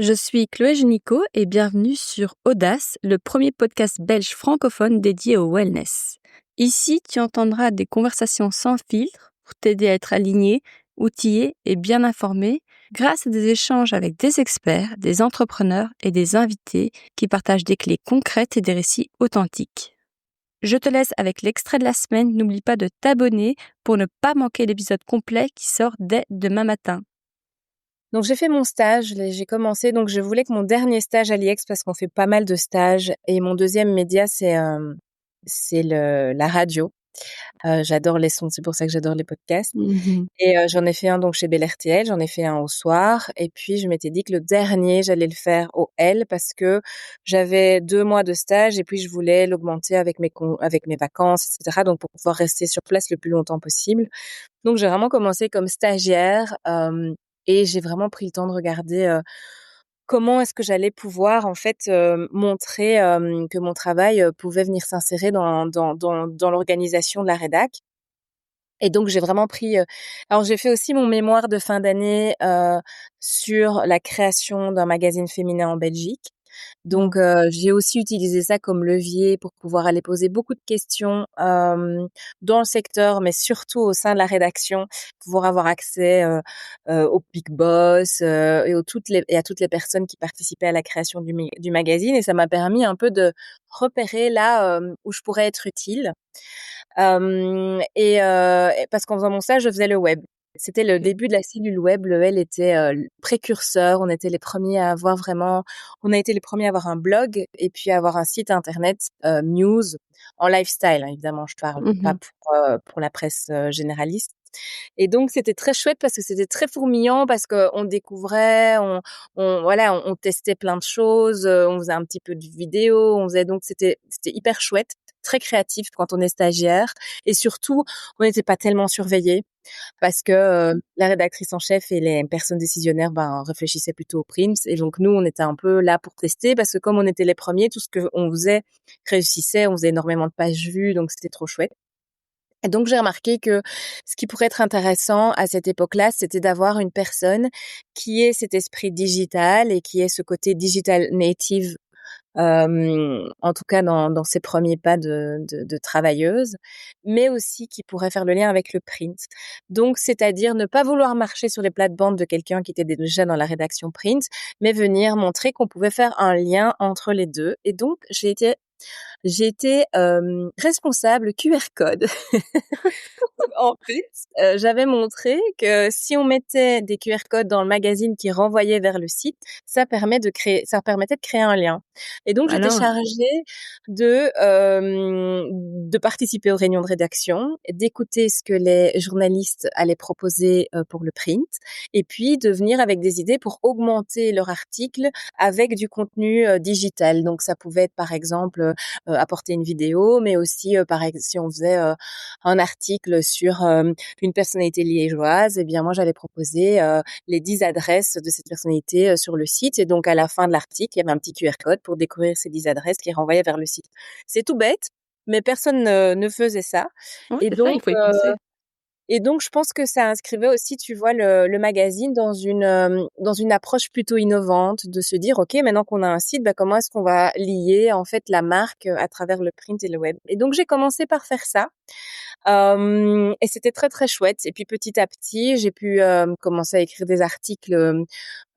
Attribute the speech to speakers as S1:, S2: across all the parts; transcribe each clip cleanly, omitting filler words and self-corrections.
S1: Je suis Chloé Génicaud et bienvenue sur Audace, le premier podcast belge francophone dédié au wellness. Ici, tu entendras des conversations sans filtre pour t'aider à être aligné, outillé et bien informé grâce à des échanges avec des experts, des entrepreneurs et des invités qui partagent des clés concrètes et des récits authentiques. Je te laisse avec l'extrait de la semaine. N'oublie pas de t'abonner pour ne pas manquer l'épisode complet qui sort dès demain matin.
S2: Donc j'ai fait mon stage, j'ai commencé, donc je voulais que mon dernier stage à l'IEX, parce qu'on fait pas mal de stages, et mon deuxième média c'est la radio. J'adore les sons, c'est pour ça que j'adore les podcasts. Et j'en ai fait un donc chez Bel RTL, j'en ai fait un au soir, et puis je m'étais dit que le dernier j'allais le faire au L, parce que j'avais 2 mois de stage et puis je voulais l'augmenter avec mes vacances, etc. Donc pour pouvoir rester sur place le plus longtemps possible. Donc j'ai vraiment commencé comme stagiaire, et j'ai vraiment pris le temps de regarder, comment est-ce que j'allais pouvoir en fait, montrer, que mon travail, pouvait venir s'insérer dans l'organisation de la rédac. Et donc j'ai vraiment pris, alors j'ai fait aussi mon mémoire de fin d'année, sur la création d'un magazine féminin en Belgique. Donc j'ai aussi utilisé ça comme levier pour pouvoir aller poser beaucoup de questions, dans le secteur, mais surtout au sein de la rédaction, pouvoir avoir accès, aux big boss, et à toutes les personnes qui participaient à la création du magazine, et ça m'a permis un peu de repérer là, où je pourrais être utile. Et parce qu'en faisant mon stage, je faisais le web. C'était le début de la cellule web. Le L était, précurseur. On était les premiers à avoir vraiment on a été les premiers à avoir un blog et puis à avoir un site internet, news en lifestyle, hein, évidemment, je parle pas pour la presse, généraliste. Et donc c'était très chouette parce que c'était très fourmillant, parce qu'on découvrait, on testait plein de choses, on faisait un petit peu de vidéo, donc c'était hyper chouette, très créatif quand on est stagiaire, et surtout, on n'était pas tellement surveillés parce que, la rédactrice en chef et les personnes décisionnaires, réfléchissaient plutôt aux primes, et donc nous, on était un peu là pour tester, parce que comme on était les premiers, tout ce qu'on faisait réussissait, on faisait énormément de pages vues, donc c'était trop chouette. Et donc j'ai remarqué que ce qui pourrait être intéressant à cette époque-là, c'était d'avoir une personne qui ait cet esprit digital et qui ait ce côté digital native, en tout cas dans ses premiers pas de travailleuse, mais aussi qui pourrait faire le lien avec le print. Donc c'est-à-dire ne pas vouloir marcher sur les plates-bandes de quelqu'un qui était déjà dans la rédaction print, mais venir montrer qu'on pouvait faire un lien entre les deux. Et donc j'ai été responsable QR code. En fait, j'avais montré que si on mettait des QR codes dans le magazine qui renvoyaient vers le site, ça permettait de créer un lien. Et donc j'étais chargée de participer aux réunions de rédaction, d'écouter ce que les journalistes allaient proposer, pour le print, et puis de venir avec des idées pour augmenter leur article avec du contenu, digital. Donc ça pouvait être par exemple, apporter une vidéo, mais aussi, si on faisait, un article sur, une personnalité liégeoise, eh bien moi j'allais proposer, les 10 adresses de cette personnalité, sur le site, et donc à la fin de l'article, il y avait un petit QR code pour découvrir ces 10 adresses qui renvoyaient vers le site. C'est tout bête, mais personne ne faisait ça.
S1: Oui,
S2: Et
S1: c'est ça, il
S2: donc
S1: faut y penser.
S2: et donc, je pense que ça inscrivait aussi, tu vois, le magazine dans une approche plutôt innovante, de se dire: «OK, maintenant qu'on a un site, comment est-ce qu'on va lier, en fait, la marque, à travers le print et le web?» Et donc j'ai commencé par faire ça, et c'était très, très chouette. Et puis petit à petit, j'ai pu, commencer à écrire des articles,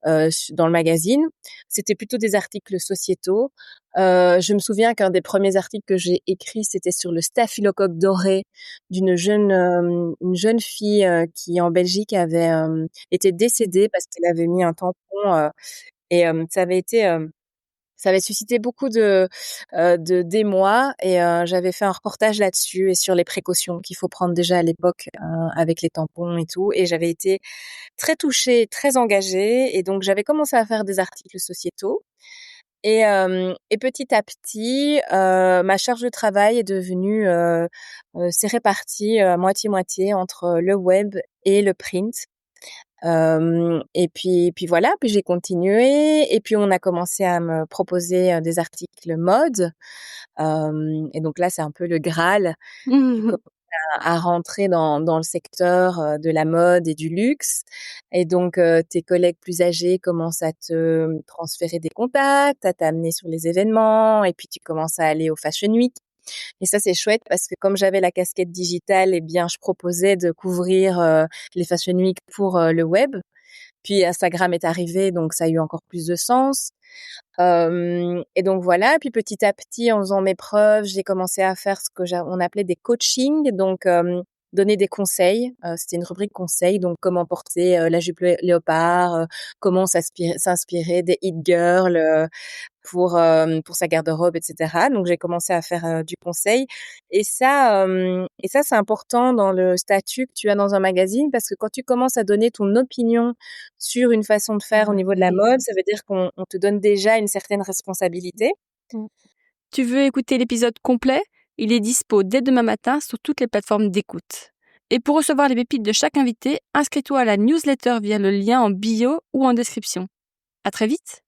S2: dans le magazine. C'était plutôt des articles sociétaux. Je me souviens qu'un des premiers articles que j'ai écrit, c'était sur le staphylocoque doré une jeune fille, qui en Belgique avait, été décédée parce qu'elle avait mis un tampon, et ça avait suscité beaucoup d'émoi, et j'avais fait un reportage là-dessus et sur les précautions qu'il faut prendre déjà à l'époque, avec les tampons et tout, et j'avais été très touchée, très engagée, et donc j'avais commencé à faire des articles sociétaux, et petit à petit, ma charge de travail est devenue, s'est répartie, moitié-moitié entre le web et le print. Et puis voilà, puis j'ai continué, et puis on a commencé à me proposer, des articles mode, et donc là, c'est un peu le graal. à rentrer dans le secteur, de la mode et du luxe et donc tes collègues plus âgés commencent à te transférer des contacts, à t'amener sur les événements et puis tu commences à aller aux Fashion Week et ça, c'est chouette parce que comme j'avais la casquette digitale, eh bien, je proposais de couvrir, les Fashion Week pour, le web. Puis Instagram est arrivé, donc ça a eu encore plus de sens. Et donc voilà, puis petit à petit, en faisant mes preuves, j'ai commencé à faire ce que on appelait des coachings, donc donner des conseils. C'était une rubrique conseils, donc comment porter la jupe léopard, comment s'inspirer des it girls pour sa garde-robe, etc. Donc j'ai commencé à faire du conseil. Et ça, c'est important dans le statut que tu as dans un magazine parce que quand tu commences à donner ton opinion sur une façon de faire au niveau de la mode, ça veut dire qu'on te donne déjà une certaine responsabilité.
S1: Tu veux écouter l'épisode complet? Il est dispo dès demain matin sur toutes les plateformes d'écoute. Et pour recevoir les pépites de chaque invité, inscris-toi à la newsletter via le lien en bio ou en description. À très vite!